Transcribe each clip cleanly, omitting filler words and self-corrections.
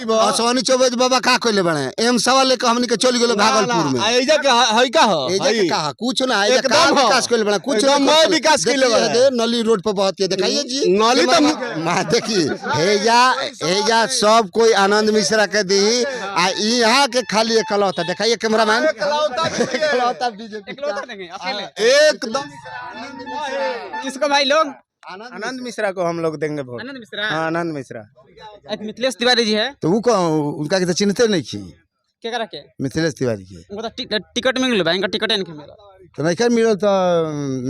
असवानी चौबे बाबा का कहले बने एम सवाल लेके हमनी के चल गेलो भागलपुर में एजा के हई का हो एजा के कहा कुछ ना एजा का एकदम विकास कहले बने कुछ एकदम मैं विकास कहले बने। दे नली रोड पर बहुत के दिखाइए जी नली तो मां देखिए हेजा सब कोई आनंद मिश्रा के दी आ यहां के खाली एकलौता दिखाइए कैमरामैन एकलौता बीजेपी एकदम किसको भाई लोग आनंद मिश्रा को हम लोग देंगे वोट। आनंद मिश्रा हाँ, आनंद मिश्रा। एक मिथिलेश तिवारी जी है तो वो उनका के चिन्हते नहीं की क्या करा के मिथिलेश तिवारी के उनको तो टिकट मिल गया इनका टिकट नहीं मिला तो नहीं कर मिलल तो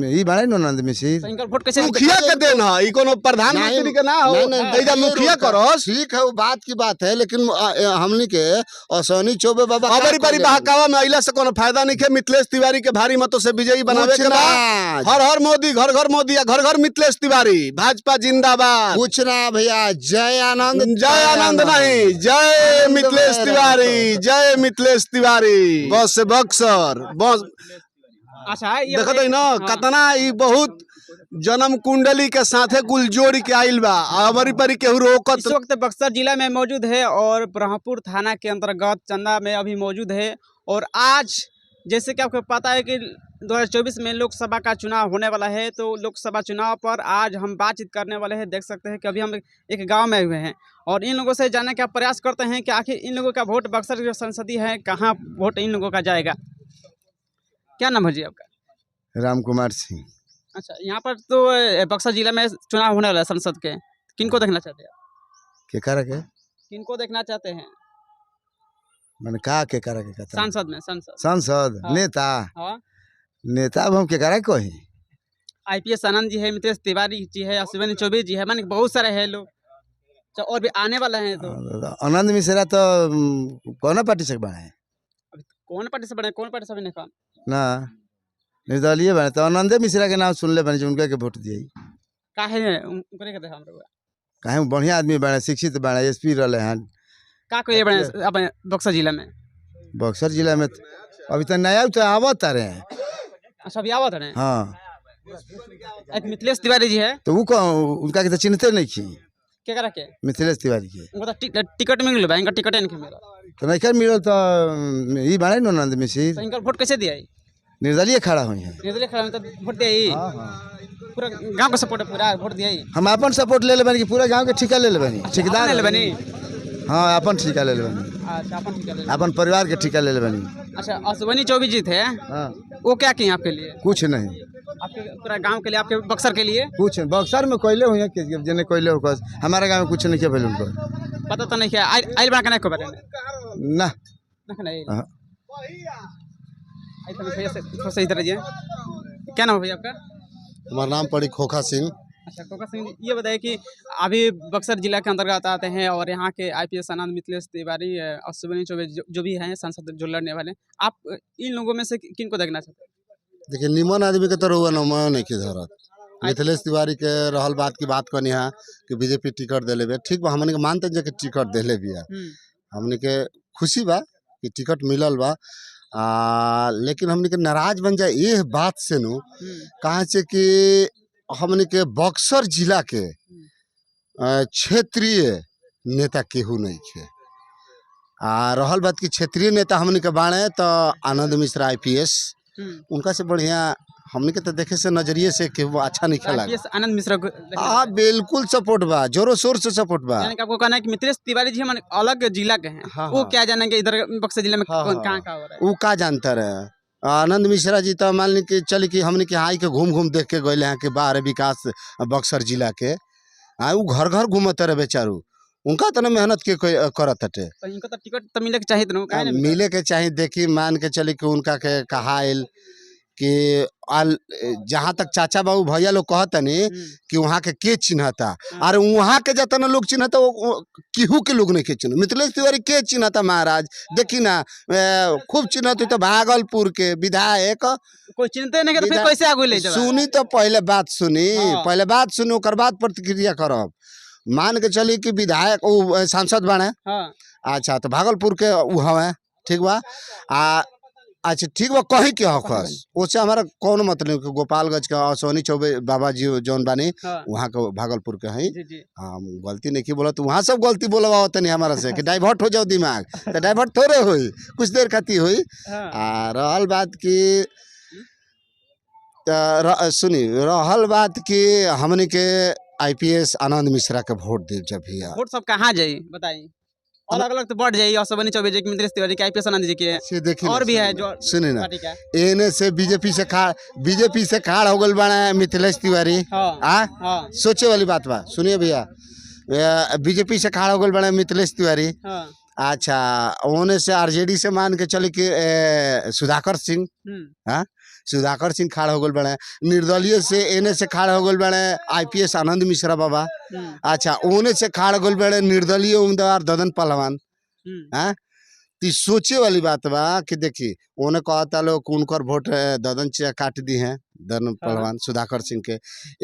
ई बाड़े न आनंद मिश्रा तो इनका वोट कैसे मुखिया के देन है ई कोनो प्रधानमंत्री के ना हो एजा मुखिया करस ठीक है वो बात की बात है लेकिन हमनी के असवानी चौबे बाबा अबरी बारी बहकावा में अइला से कोनो फायदा नहीं है। मिथिलेश तिवारी के भारी मतों से विजयी बनावे के बा। हर हर मोदी घर घर मोदी या घर घर मिथिलेश तिवारी भाजपा जिंदाबाद। कुछ ना भैया जय आनंद नहीं जय मिथिलेश तिवारी जय मिथिलेश तिवारी बस से बक्सर बस अच्छा ये देखत है ना कतना ई बहुत जन्म कुंडली के साथे कुल जोड़ी के आइल बा अबरी परी केहू रोकत इस वक्त बक्सर जिला में मौजूद है और ब्रह्मपुर थाना के अंतर्गत चंदा में अभी मौजूद है। और आज जैसे कि आपको पता है कि 2024 में लोकसभा का चुनाव होने वाला है, तो लोकसभा चुनाव पर आज हम बातचीत करने वाले हैं। देख सकते हैं कि अभी हम एक गांव में हुए हैं और इन लोगों से जानने का प्रयास करते हैं कि आखिर इन लोगों का वोट बक्सर जो संसदीय है कहाँ वोट इन लोगों का जाएगा। क्या नाम है जी आपका? राम कुमार सिंह। अच्छा, यहाँ पर तो बक्सर जिला में चुनाव होने वाला है संसद के, किनको देखना चाहते हैं आप? के करा के किनको देखना चाहते हैं मैंने कहा के करा के कहता संसद में? सांसद हाँ। नेता हाँ, नेता अब हम के करा कही IPS आनंद जी है, मिथिलेश तिवारी जी है, अश्विनी चौबे जी है, माने बहुत सारे हैं लोग। अच्छा, और भी आने वाला है तो आनंद मिश्रा तो कौन पार्टी से बना है कौन पार्टी से बने? कौन पार्टी से बने? कौन ना निर्दलीय बने तो आनंदे मिश्रा के नाम सुन ले बने जो उनके के वोट दिए काहे उनको नहीं कहते हम लोग? काहे बढ़िया आदमी बने शिक्षित बने SP रहे हैं का कोई बने अपने बक्सर जिला में? बक्सर जिला में अभी तो नया तो आवत रहे हैं। अच्छा, अभी आवत है। हाँ एक मिथिलेश तिवारी जी है तो वो उनका के तो चिन्हते नहीं की क्या करा के मिथिलेश तिवारी के उनको तो टिकट मिल गया इनका टिकट नहीं मिला तो नहीं कर मिलल तो ई बाड़े न आनंद तो मिश्रा इनका वोट कैसे दिया? निर्दलीय खड़ा हुई है। निर्दलीय खड़ा में तो वोट दिया पूरा गांव का सपोर्ट है, पूरा वोट दिया हम अपन सपोर्ट ले ले बनी कि पूरा गांव के ठिका ले ले बनी ठेकेदार ले बनी। हाँ अपन ठिका ले ले बनी अच्छा, अपन ठीक है। अपन परिवार के ठिका ले ले बनी। अच्छा, अश्विनी चौबे जी थे, हाँ वो क्या किए आपके लिए? कुछ नहीं आपके पूरा गांव के लिए, आपके बक्सर के लिए? कुछ नहीं बक्सर में कोयले हुई है जिन्हें कोयले हो हमारे गाँव में कुछ नहीं किया उनको पता तो नहीं क्या आइल बना के नहीं को बता ना नहीं। हाँ। थोड़ा सही तरह जी। क्या नाम है भैया आपका? हमारा नाम पड़ी खोखा सिंह। अच्छा, खोखा सिंह जी, ये बताइए कि अभी बक्सर जिला के अंतर्गत आते हैं और यहाँ के IPS आनंद, मिथिलेश तिवारी, अश्विनी चौबे जो भी हैं सांसद जो लड़ने वाले, आप इन लोगों में से किनको देखना चाहते हैं? देखिए निमन आदमी के तो रुआ न नहीं की जरूरत मिथिलेश तिवारी के रहल बात की बात करनी है कि BJP टिकट दे ले ठीक बा हमने के मानते हैं कि टिकट दे ले बिया हमने के खुशी बा कि टिकट मिलल बा लेकिन हमने के नाराज बन जाए ये बात से नु कहाँ से कि हमने के बक्सर जिला के क्षेत्रीय नेता केहू नहीं थे रहल बात की क्षेत्रीय नेता हमने के बाणे तो आनंद मिश्रा IPS उनका से बढ़िया हमने के तो देखे से नजरिए से कि वो अच्छा नहीं खेला। आनंद मिश्रा को हाँ बिल्कुल सपोर्ट बा जोरों शोर से सपोर्ट बा। यानी कि आपको कहना है कि मिथिलेश तिवारी जी हमारे अलग जिला के हैं। हाँ, वो क्या जानेंगे इधर बक्सर जिला में कहाँ हो रहा है? वो का जानता रहे आनंद मिश्रा जी तो मान ली कि चल कि हमने के हाई के घूम देख के गए हैं कि बाहर विकास बक्सर जिला के वो घर घर घूमते रहे बेचारू उनका तो मेहनत के करत हटे तो इनको तो टिकट तो मिले के चाहिए तो मिले के चाहिए। देखी मान के चली कि उनका के कहा आयल कि जहाँ तक चाचा बाबू भैया लोग कहतनी कि वहाँ के चिन्हता अरे वहाँ के जतना लोग चिन्हता केहू के लोग नहीं के चिन्ह मिथिलेश तिवारी के चिन्हता महाराज देखी ना खूब चिन्हत तो भागलपुर के विधायक कोई चिंता नहीं करता, फिर कैसे आगे ले जाए? सुनी तो पहले बात सुनी ओकर बाद प्रतिक्रिया करब। मान के चली कि विधायक सांसद बने अच्छा तो भागलपुर के उ हवे ठीक बा अच्छा ठीक बा, कहीं के हकस ओसे हमारा कौन मतलब कि गोपालगंज के सोनी चौबे बाबा जी जौन बानी हाँ, वहाँ के भागलपुर के हैं। जी जी हम गलती नहीं की बोला तो वहाँ सब गलती बोलवा होते नहीं हमारा से कि डाइवर्ट हो जाओ दिमाग, तो डाइवर्ट थोड़े हुई, कुछ देर खाती हुई। हाँ रहल बात की सुनी, रहल बात की हमने के आईपीएस आनंद मिश्रा के वोट दे जब भी वोट सब कहाँ जाई बताई, अलग अलग तो बढ़ जाई, असवनी चौबे जी की, मिथिलेश तिवारी की, आईपीएस आनंद जी की, से देखी और भी है जो सुनी ना, पार्टी का। एने से बीजेपी से खाड़ हो गल बना मिथिलेश तिवारी। हाँ हाँ सोचे वाली बात बा, सुनिए भैया, बीजेपी से खाड़ हो गल बना मिथिलेश तिवारी। हाँ अच्छा, ओने से आरजेडी से मान के चले कि सुधाकर सिंह, हाँ सुधाकर सिंह खाड़ हो गल बने। निर्दलीय से एने से खाड़ हो गल बने आईपीएस आनंद मिश्रा बाबा। अच्छा, ओने से खाड़ हो गल बने निर्दलीय उम्मीदवार ददन पहलवान। हाँ, तो सोचे वाली बात बा कि देखी ओने कहता लोग उनकर वोट ददन चे काट दी हैं, ददन पहलवान सुधाकर सिंह के,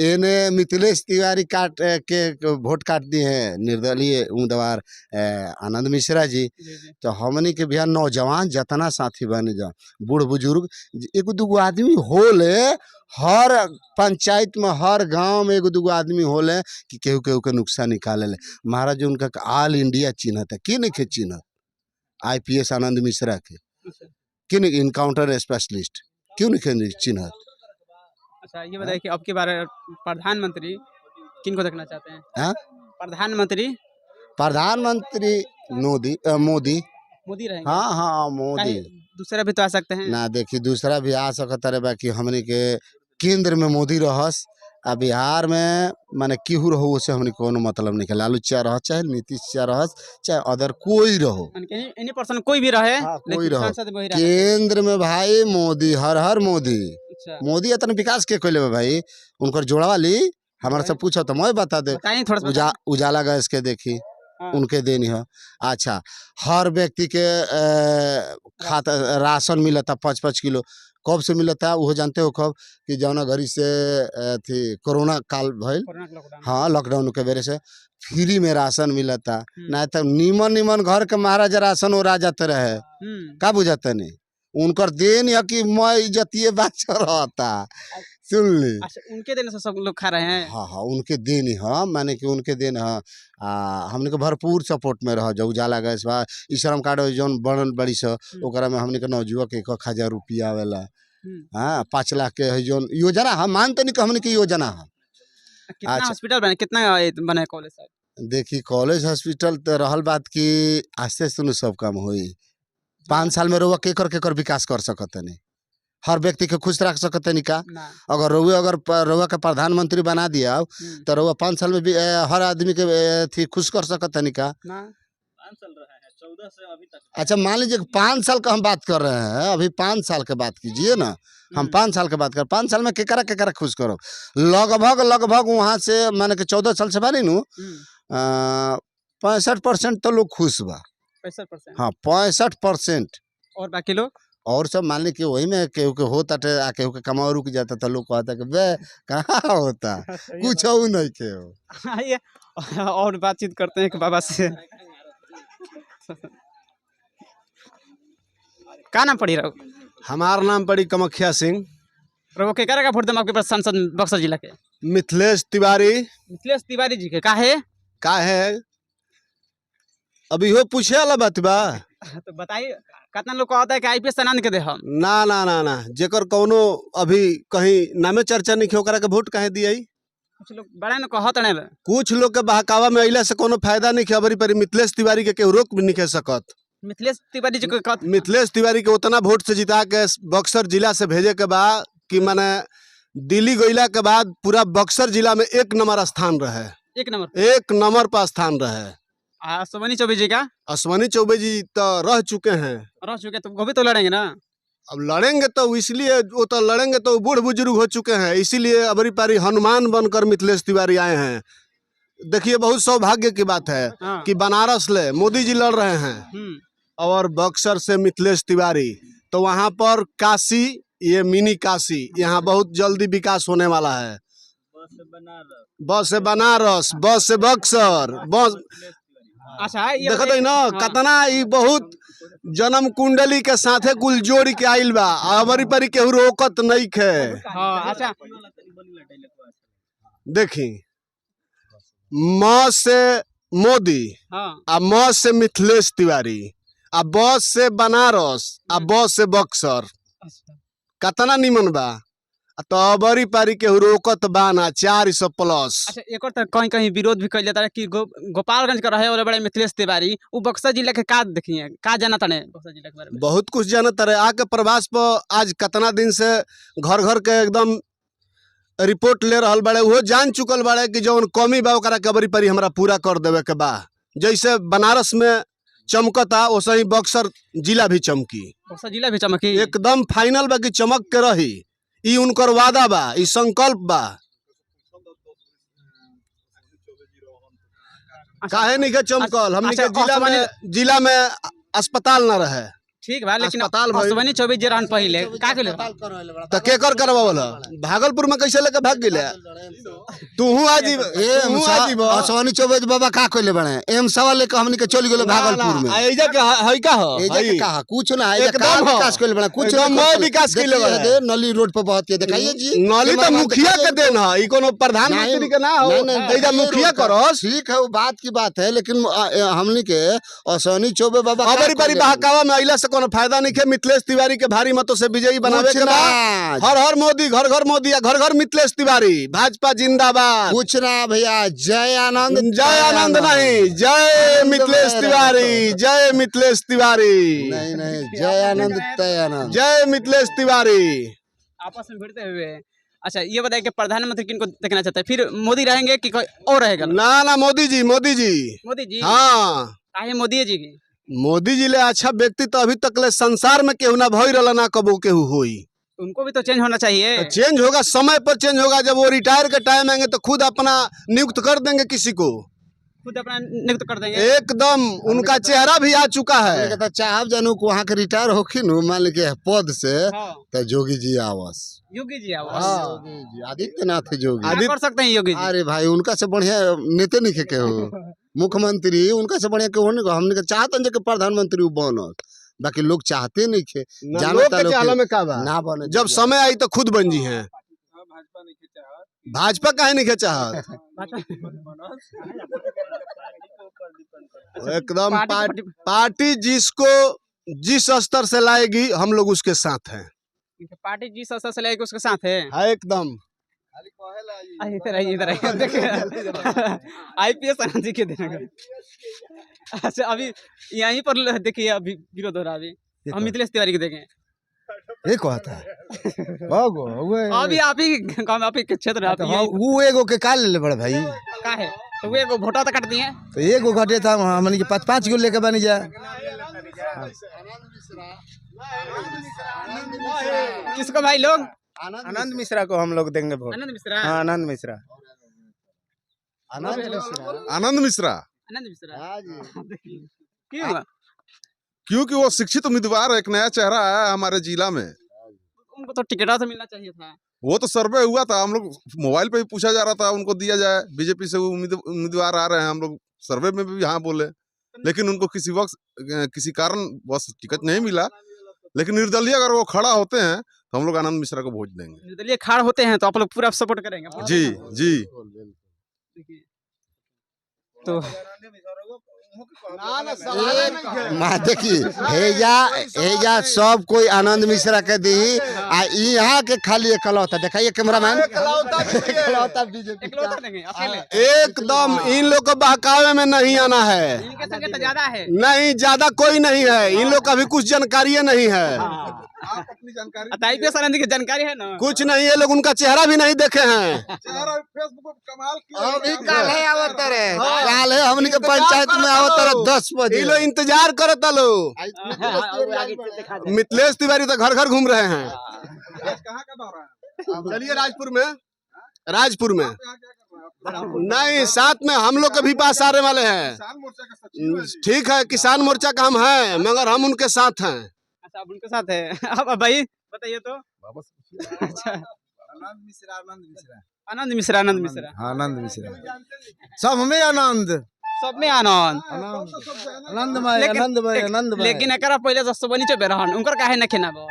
एने मिथिलेश तिवारी काट के वोट काट दी हैं निर्दलीय उम्मीदवार आनंद मिश्रा जी। तो हमनी के भैया नौजवान जतना साथी बने जा, बूढ़ बुजुर्ग, एगो दूगो आदमी होले हर पंचायत में, हर गांव में एगो दूगो आदमी होले कि केहू केहू के नुकसान निकाले ले। महाराज उनका ऑल इंडिया चिन्हत है, कि नहीं के चिन्हत आईपीएस आनंद मिश्रा के, क्यों नहीं इनकाउंटर स्पेशलिस्ट, क्यों नहीं चिन्हत। अच्छा ये बताइए कि अब की बार प्रधानमंत्री किनको देखना चाहते हैं? हाँ, प्रधानमंत्री मोदी मोदी रहेंगे? हाँ हाँ मोदी। कहीं दूसरा भी तो आ सकते हैं ना देखी दूसरा भी आ सकता रहे बाकी हमने के केंद्र में मोदी रहस, आ बिहार में माने केहू रहो उसे हमने कोनो मतलब नहीं है। लालू चाह रह चाहे नीतीश चाह रह चाहे अदर कोई रहो, एनी पर्सन कोई भी रहे, हाँ, कोई लेकिन रहो, सांसद वही रहे। केंद्र में भाई मोदी, हर हर मोदी। अच्छा मोदी इतना विकास के कोई ले भाई, उनकर जोड़वा ली हमारा से पूछो तो मैं बता दे। बताइए थोड़ा सा उजाला गैस के देखी, हाँ। उनके देनी है। अच्छा, हर व्यक्ति के खाता राशन मिलता 5-5 किलो, कब से मिलता वो जानते हो कब, कि जौना घड़ी से थी कोरोना काल भइल, कोरोना के लॉकडाउन। हाँ लॉकडाउन के बेरे से फ्री में राशन मिलता। ना तो नीमन नीमन घर के महाराजा राशन ओरा जाते रहे, का बुझाते नहीं, उनकर देन है कि मैं इज्जतिये बात रहता, सुन ली। अच्छा उनके देने से सब लोग खा रहे हैं? हाँ हाँ उनके देन है, माने कि उनके देन है। हमने के भरपूर सपोर्ट में रह जो उजाला गैस बा, ई श्रम कार्ड जौन बनल बड़ी स ओकरा में हमने के नवजुवक 1,000 रुपया आवेला। हाँ 5 लाख के है जौन योजना है, मानते नहीं कि हमने की योजना है। कितना अच्छा। हॉस्पिटल बने, कितना बने कॉलेज साहब? देखी कॉलेज हॉस्पिटल तो रहल बात की आस्ते सुन सब काम होई, 5 साल में रउआ केकर विकास कर सकत नहीं, हर व्यक्ति के खुश रख सकते नहीं का। ना। अगर रउआ के प्रधानमंत्री बना दिया तो रउआ 5 साल में भी हर आदमी के थी खुश कर सकते नहीं का। ना 5 साल रहा है, 14 से अभी तक। अच्छा मान लीजिए 5 साल का हम बात कर रहे हैं, अभी 5 साल के बात कीजिए ना, हम 5 साल के बात कर, 5 साल में केकरा खुश करो। लगभग वहाँ से माने कि 14 साल से बानी नू 65% तो लोग खुश बा। 65%? हाँ 65%। और बाकी लोग और सब मान ली कि वही में केहू के होता केहू के कमाओ रुक जाता तो लोग कहता कि बे कहाँ होता कुछ नहीं के हो। आइए और बातचीत करते हैं कि बाबा से। क्या नाम पड़ी रहो? हमार नाम पड़ी कमख्या सिंह। रहो के करेगा वोट दम आपके पास सांसद बक्सर जिला के? मिथिलेश तिवारी। मिथिलेश तिवारी जी के का है अभी हो पूछे वाला बात बा। तो बताइए कितना लोग कहता है कि आईपीएस आनंद के दे हम? ना ना ना ना जेकर कौनो अभी कहीं नामे चर्चा नहीं हो के वोट कहे दिया। कुछ लोग बड़ा न कहत नहीं, कुछ लोग के बहकावा में अइला से कोनो फायदा नहीं खबरी पर मिथिलेश तिवारी के केहू रोक भी नहीं के सकत। मिथिलेश तिवारी जी को मिथिलेश तिवारी के उतना वोट से जिता के बक्सर जिला से भेजे के बाद कि माने दिल्ली गइला के बाद पूरा बक्सर जिला में 1 नंबर स्थान रहे, 1 नंबर पर स्थान रहे। अश्वनी चौबे जी का? अश्वनी चौबे जी तो रह चुके हैं, तो वो भी तो लड़ेंगे ना। अब लड़ेंगे तो इसलिए वो तो लड़ेंगे तो बूढ़ बुजुर्ग हो चुके हैं, इसीलिए अबरी पारी हनुमान बनकर मिथिलेश तिवारी आए हैं। देखिए बहुत सौभाग्य की बात है कि बनारस ले मोदी जी लड़ रहे हैं और बक्सर से मिथिलेश तिवारी, तो वहाँ पर काशी, ये मिनी काशी, यहाँ बहुत जल्दी विकास होने वाला है। बस से बनारस, बस से बक्सर, बस अच्छा देखते ना कितना बहुत जन्म कुंडली के साथे कुल जोड़ी के आइल बा अबरी परी केहू रोकत नहीं खे। हाँ अच्छा देखी म से मोदी हाँ आ म से मिथिलेश तिवारी आ ब से बनारस आ ब से बक्सर कतना निमन बा तो अबरी पारी के रोकत बाना 400+। अच्छा एक और कहीं कहीं विरोध भी कइल जाता है कि गोपालगंज का रहे वाले बड़े मिथिलेश तिवारी वो बक्सर जिला के का देखिए का जाना तने बक्सर जिला के बारे में बहुत कुछ जानत रहे आके प्रवास पर आज कितना दिन से घर घर के एकदम रिपोर्ट ले रहल बड़े वो जान चुकल बड़े कि जौन कमी बा ओकरा के अबरी पारी हमरा पूरा कर देवे के बा। जैसे बनारस में चमकता वैसे ही बक्सर जिला भी चमकी, बक्सर जिला भी चमकी एकदम फाइनल बा कि चमक के रही। ई उनकर वादा बा, ई संकल्प बा। काहे नहीं के चमकल हमनी के जिला में अस्पताल न रहे। ठीक बा लेकिन अस्पताल भाई 24 जे रहन पहिले का केले त केकर करवावल भागलपुर में कैसे लेके भाग गेले तूहू आजीब अश्वनी चौबे बाबा का कइले बने एम सवाल लेके हमनी के चल गेले भागलपुर में। एजा के हई का हो एजा के कहा कुछ ना है एकदम विकास कइले बने कुछ एकदम मैं विकास कइले बने। दे नली रोड पर बहुत के दिखाइए जी नली तो मुखिया के देन है ई कोनो प्रधानमंत्री के ना हो। एजा मुखिया करस ठीक है वो बात की बात है लेकिन हमनी के अश्वनी चौबे बाबा अबरी बारी बहकावा में आइला से कोनो फायदा नहीं है। मिथिलेश तिवारी के भारी मतों से विजयी बनावे के बा। हर हर मोदी घर घर मोदी या घर घर मिथिलेश तिवारी भाजपा जिंदाबाद। कुछ ना भैया जय आनंद नहीं जय मिथिलेश तिवारी जय मिथिलेश तिवारी नहीं जय आनंद तय आनंद जय मिथिलेश तिवारी। आपस में भिड़ते हुए अच्छा ये बताइए कि प्रधानमंत्री किनको देखना चाहते हैं फिर मोदी रहेंगे कि कोई और रहेगा? ना मोदी जी मोदी जी हाँ काहे मोदी जी की मोदी जी ले अच्छा व्यक्ति तो अभी तक ले संसार में केहू ना भई रहला ना कबो केहू होई। उनको भी तो चेंज होना चाहिए। चेंज होगा समय पर चेंज होगा। जब वो रिटायर के टाइम आएंगे तो खुद अपना नियुक्त कर देंगे किसी को, खुद अपना नियुक्त कर देंगे एकदम। उनका चेहरा भी आ चुका है। तो चाहब जानू को वहाँ के रिटायर होखिन मान लीजिए पद से तो जोगी जी आवास योगी जी आदित्यनाथ जोगी कर सकते हैं योगी जी। अरे भाई उनका से बढ़िया नेते नहीं के हो मुख्यमंत्री उनका से बढ़िया केहू नहीं हमने चाहते हैं कि प्रधानमंत्री बनत बाकी लोग चाहते नहीं खे ना बने। जब समय आई तो खुद बन जी हैं। भाजपा काहे नहीं चाहत एकदम पार्टी जिसको जिस स्तर से लाएगी हम लोग उसके साथ हैं। पार्टी जिस स्तर से लाएगी उसके साथ है एकदम। इधर IPS आनंद जी के देना। अच्छा अभी यहीं पर देखिए अभी विरोध हो रहा अभी हम मिथिलेश तिवारी को देखें ये कहता है अभी आप ही गाँव में आप ही क्षेत्र में वो एगो के काल ले बड़े भाई का है तो वो एगो वोटा तो काट दिए तो एगो घटे था हमन के 5-5 गो लेके बनी जा। किसको भाई लोग आनंद मिश्रा को हम लोग देंगे वोट। आनंद मिश्रा हाँ आनंद मिश्रा आनंद मिश्रा क्यों क्योंकि वो शिक्षित उम्मीदवार एक नया चेहरा है हमारे जिला में। उनको तो टिकट तो मिलना चाहिए था। वो तो सर्वे हुआ था हम लोग मोबाइल पे भी पूछा जा रहा था उनको दिया जाए। बीजेपी से वो उम्मीदवार आ रहे हैं हम लोग सर्वे में भी हाँ बोले लेकिन उनको किसी वक्त किसी कारण बस टिकट नहीं मिला। लेकिन निर्दलीय अगर वो खड़ा होते हैं तो हम लोग आनंद मिश्रा को वोट देंगे। निर्दलीय खड़ा होते हैं तो आप लोग पूरा सपोर्ट करेंगे? जी तो देखिए हेजा सब कोई आनंद मिश्रा के दी आ यहाँ के खाली एकलौता दिखाइए कैमरामैन एकलौता बीजेपी एकदम। इन लोग को बहकावे में नहीं आना है। इनके संगे तो ज्यादा है नहीं ज्यादा कोई नहीं है। इन लोग का भी कुछ जानकारी नहीं है। IPS आनंद की जानकारी है ना कुछ नहीं। ये लोग उनका चेहरा भी नहीं देखे हैं। अभी काल है आवत रे काल है हमनी के पंचायत में आवत रे 10 बजे। ये लोग इंतजार करता लो। मिथिलेश तिवारी तो घर घर घूम रहे हैं। चलिए राजपुर में नहीं साथ में हम लोग के भी पास आने वाले हैं। ठीक है किसान मोर्चा का हम हैं मगर हम उनके साथ हैं। अच्छा आप उनके साथ है। अब भाई बताइए तो अच्छा आनंद मिश्रा सब हमें आनंद सब में आनंद आनंदमय लेकिन- आनंदमय लेकिन- आनंदमय लेकिन एकरा पहले तो सबनी चौबे रहन उनकर काहे न खेना बा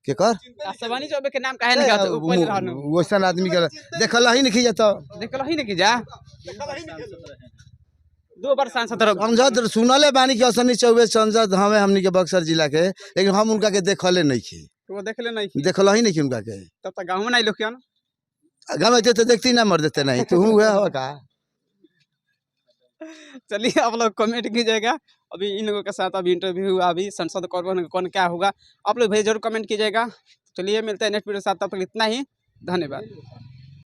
के कर सबनी चौबे के नाम काहे न कहत पहले रहन वैसन आदमी के देखल ही नहीं खिया तो देखल ही न कि जा 2 बार सांसद रह संसद सुनले बानी के असनी चौबे संसद हमें हमनी के बक्सर जिला के लेकिन हम उनका के देखले नहीं खी वो देखले नहीं देखल ही नहीं खी उनका के तब तक गांव में नहीं लोग क्यों गाँव में तो देखती ना मर देते नहीं तू हुआ हो का चलिए आप लोग कमेंट कीजिएगा अभी इन लोगों के साथ अभी इंटरव्यू हुआ अभी संसद कौन क्या होगा आप लोग भाई जरूर कमेंट कीजिएगा चलिए मिलते हैं नेक्स्ट वीडियो के साथ तब तक इतना ही धन्यवाद।